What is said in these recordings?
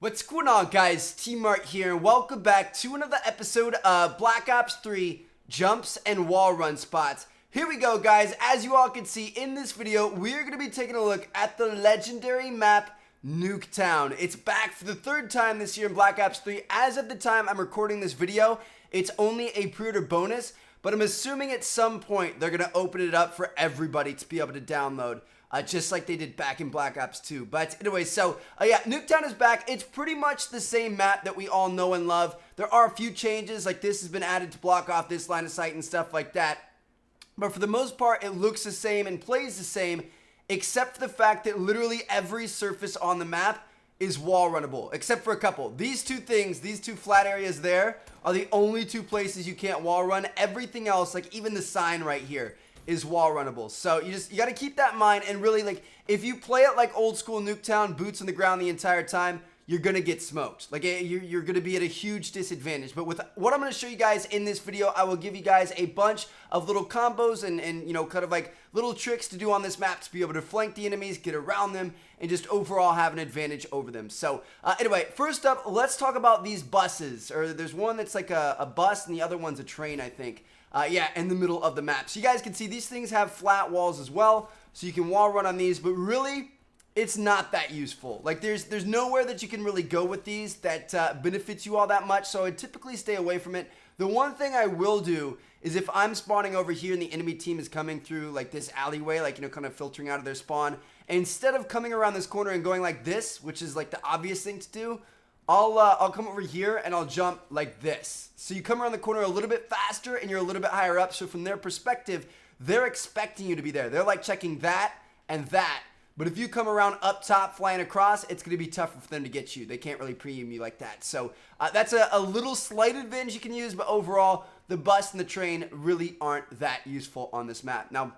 What's going on, guys? TmarTn here, and welcome back to another episode of Black Ops 3 Jumps and Wall Run Spots. Here we go, guys. As you all can see in this video, we're going to be taking a look at the legendary map NUK3TOWN. It's back for the third time this year in Black Ops 3. As of the time I'm recording this video, it's only a pre-order bonus, but I'm assuming at some point they're going to open it up for everybody to be able to download. Just like they did back in Black Ops 2. But anyway, so yeah, NUK3TOWN is back. It's pretty much the same map that we all know and love. There are a few changes, like this has been added to block off this line of sight and stuff like that. But for the most part, it looks the same and plays the same, except for the fact that literally every surface on the map is wall runnable, except for a couple. These two things, these two flat areas there, are the only two places you can't wall run. Everything else, like even the sign right here, is wall runnable. So you got to keep that in mind, and really, like, if you play it like old school NUK3TOWN, boots on the ground the entire time, you're gonna get smoked. Like, you're gonna be at a huge disadvantage. But with what I'm gonna show you guys in this video, I will give you guys a bunch of little combos and you know, kind of like little tricks to do on this map to be able to flank the enemies, get around them, and just overall have an advantage over them. So anyway, first up, let's talk about these buses. Or there's one that's like a bus, and the other one's a train, I think. Yeah, in the middle of the map. So you guys can see these things have flat walls as well, so you can wall run on these, but really, it's not that useful. Like, there's nowhere that you can really go with these that benefits you all that much, so I typically stay away from it. The one thing I will do is if I'm spawning over here and the enemy team is coming through like this alleyway, like, you know, kind of filtering out of their spawn, instead of coming around this corner and going like this, which is like the obvious thing to do, I'll come over here and I'll jump like this. So you come around the corner a little bit faster and you're a little bit higher up. So from their perspective, they're expecting you to be there. They're like checking that and that. But if you come around up top flying across, it's going to be tougher for them to get you. They can't really premium you like that. So that's a little slight advantage you can use. But overall, the bus and the train really aren't that useful on this map. Now,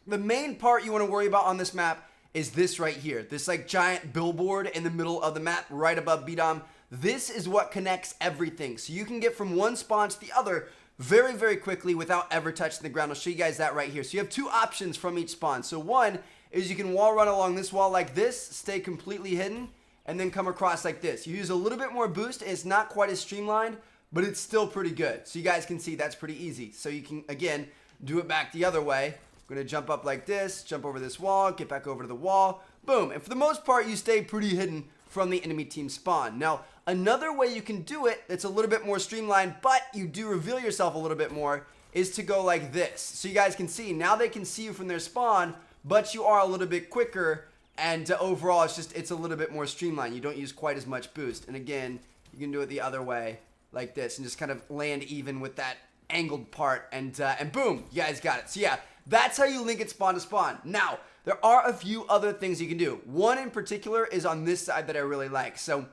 the main part you want to worry about on this map is this right here. This like giant billboard in the middle of the map right above BDOM. This is what connects everything. So you can get from one spawn to the other very, very quickly without ever touching the ground. I'll show you guys that right here. So you have two options from each spawn. So one is you can wall run along this wall like this, stay completely hidden, and then come across like this. You use a little bit more boost. It's not quite as streamlined, but it's still pretty good. So you guys can see that's pretty easy. So you can, again, do it back the other way. I'm going to jump up like this, jump over this wall, get back over to the wall, boom. And for the most part, you stay pretty hidden from the enemy team spawn. Now, another way you can do it that's a little bit more streamlined, but you do reveal yourself a little bit more, is to go like this. So you guys can see, now they can see you from their spawn, but you are a little bit quicker, and overall, it's a little bit more streamlined. You don't use quite as much boost. And again, you can do it the other way, like this, and just kind of land even with that angled part, and boom, you guys got it. So yeah, that's how you link it spawn to spawn. Now, there are a few other things you can do. One in particular is on this side that I really like. So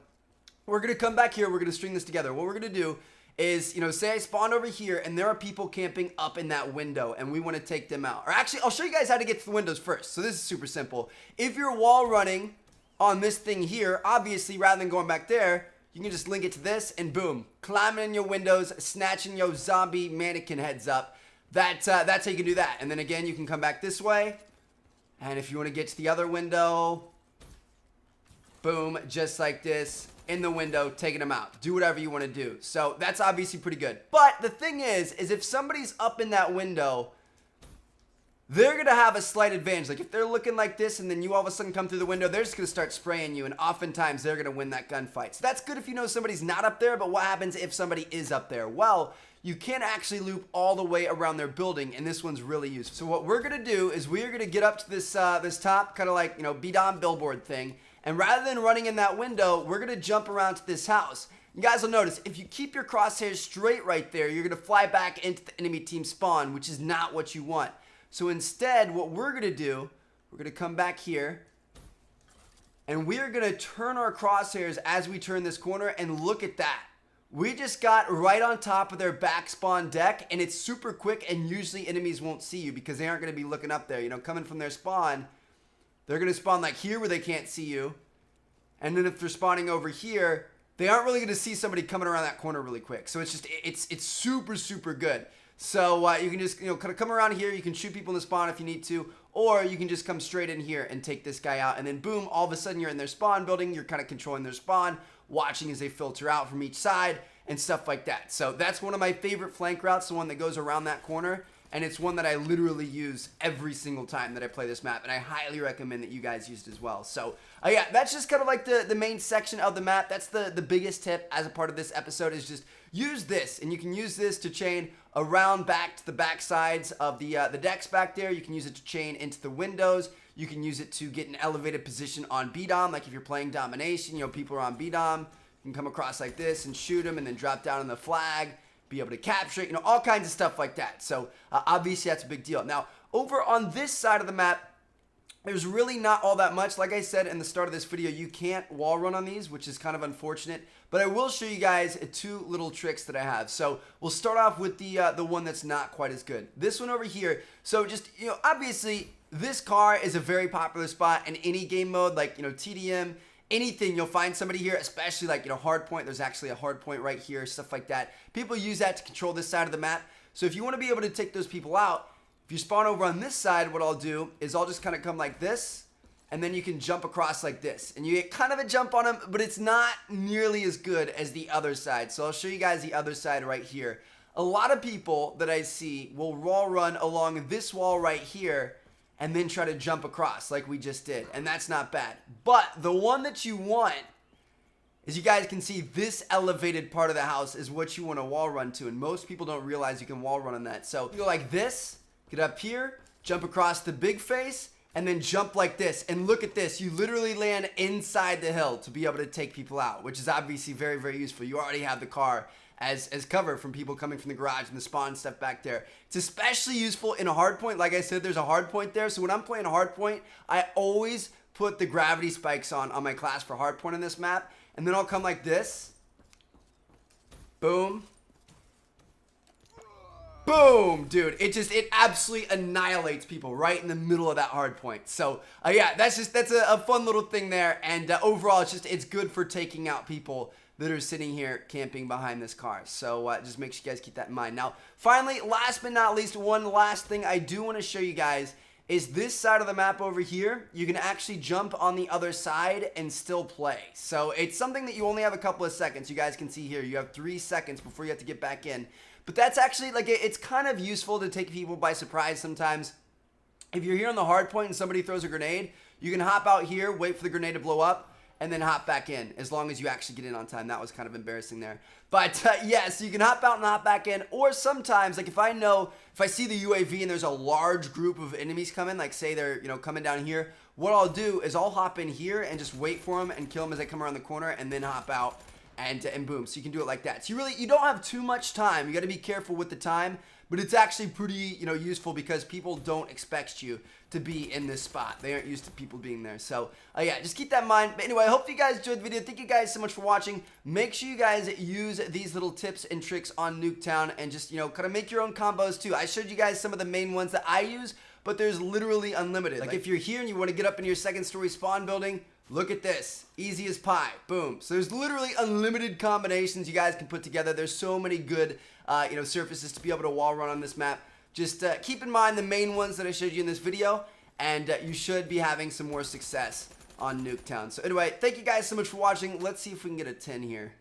we're going to come back here. We're going to string this together. What we're going to do is, you know, say I spawned over here and there are people camping up in that window and we want to take them out. Or actually, I'll show you guys how to get to the windows first. So this is super simple. If you're wall running on this thing here, obviously, rather than going back there, you can just link it to this and boom, climbing in your windows, snatching your zombie mannequin heads up. That's how you can do that. And then again, you can come back this way. And if you want to get to the other window, boom, just like this, in the window, taking them out. Do whatever you want to do. So that's obviously pretty good. But the thing is if somebody's up in that window, they're going to have a slight advantage. Like if they're looking like this and then you all of a sudden come through the window, they're just going to start spraying you. And oftentimes they're going to win that gunfight. So that's good if you know somebody's not up there. But what happens if somebody is up there? Well, you can actually loop all the way around their building, and this one's really useful. So what we're going to do is we're going to get up to this this top kind of like, you know, BDOM billboard thing. And rather than running in that window, we're going to jump around to this house. You guys will notice, if you keep your crosshairs straight right there, you're going to fly back into the enemy team spawn, which is not what you want. So instead, what we're going to do, we're going to come back here, and we're going to turn our crosshairs as we turn this corner, and look at that. We just got right on top of their back spawn deck, and it's super quick, and usually enemies won't see you because they aren't going to be looking up there. You know, coming from their spawn, they're going to spawn like here where they can't see you. And then if they're spawning over here, they aren't really going to see somebody coming around that corner really quick. So it's just, it's super, super good. So you can just, kind of come around here. You can shoot people in the spawn if you need to, or you can just come straight in here and take this guy out. And then boom, all of a sudden you're in their spawn building. You're kind of controlling their spawn, watching as they filter out from each side and stuff like that. So that's one of my favorite flank routes, the one that goes around that corner. And it's one that I literally use every single time that I play this map, and I highly recommend that you guys use it as well. So, yeah, that's just kind of like the main section of the map. That's the biggest tip as a part of this episode, is just use this, and you can use this to chain around back to the back sides of the decks back there. You can use it to chain into the windows. You can use it to get an elevated position on B-Dom, like if you're playing domination, people are on B-Dom. You can come across like this and shoot them and then drop down on the flag, be able to capture it, all kinds of stuff like that. So obviously that's a big deal. Now, over on this side of the map, there's really not all that much. Like I said in the start of this video, you can't wall run on these, which is kind of unfortunate. But I will show you guys 2 little tricks that I have. So we'll start off with the one that's not quite as good. This one over here. So just, obviously this car is a very popular spot in any game mode, like, TDM, anything. You'll find somebody here, especially like, hard point. There's actually a hard point right here, stuff like that. People use that to control this side of the map. So if you want to be able to take those people out, if you spawn over on this side, what I'll do is I'll just kind of come like this, and then you can jump across like this. And you get kind of a jump on them, but it's not nearly as good as the other side. So I'll show you guys the other side right here. A lot of people that I see will wall run along this wall right here, and then try to jump across like we just did. And that's not bad. But the one that you want, as you guys can see, this elevated part of the house is what you want to wall run to. And most people don't realize you can wall run on that. So you go like this, get up here, jump across the big face, and then jump like this. And look at this. You literally land inside the hill to be able to take people out, which is obviously very, very useful. You already have the car as cover from people coming from the garage and the spawn stuff back there. It's especially useful in a hard point. Like I said, there's a hard point there. So when I'm playing a hard point, I always put the gravity spikes on my class for hard point in this map. And then I'll come like this. Boom. Boom, dude. It absolutely annihilates people right in the middle of that hard point. So, yeah, that's a fun little thing there. And overall, it's good for taking out people that are sitting here camping behind this car. So just make sure you guys keep that in mind. Now, finally, last but not least, one last thing I do want to show you guys is this side of the map over here. You can actually jump on the other side and still play. So it's something that you only have a couple of seconds. You guys can see here, you have 3 seconds before you have to get back in. But that's actually, like, it's kind of useful to take people by surprise sometimes. If you're here on the hard point and somebody throws a grenade, you can hop out here, wait for the grenade to blow up, and then hop back in, as long as you actually get in on time. That was kind of embarrassing there. But, yeah, so you can hop out and hop back in. Or sometimes, like, if I see the UAV and there's a large group of enemies coming, like, say they're, coming down here, what I'll do is I'll hop in here and just wait for them and kill them as they come around the corner, and then hop out, and boom. So you can do it like that. So you don't have too much time. You got to be careful with the time. But it's actually pretty, useful because people don't expect you to be in this spot. They aren't used to people being there. So, yeah, just keep that in mind. But anyway, I hope you guys enjoyed the video. Thank you guys so much for watching. Make sure you guys use these little tips and tricks on NUK3TOWN and just, kind of make your own combos too. I showed you guys some of the main ones that I use, but there's literally unlimited. Like if you're here and you want to get up in your 2nd story spawn building, look at this. Easy as pie. Boom. So there's literally unlimited combinations you guys can put together. There's so many good, surfaces to be able to wall run on this map. Just keep in mind the main ones that I showed you in this video, and you should be having some more success on NUK3TOWN. So anyway, thank you guys so much for watching. Let's see if we can get a 10 here.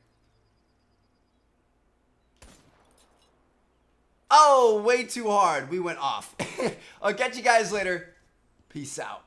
Oh, way too hard. We went off. I'll catch you guys later. Peace out.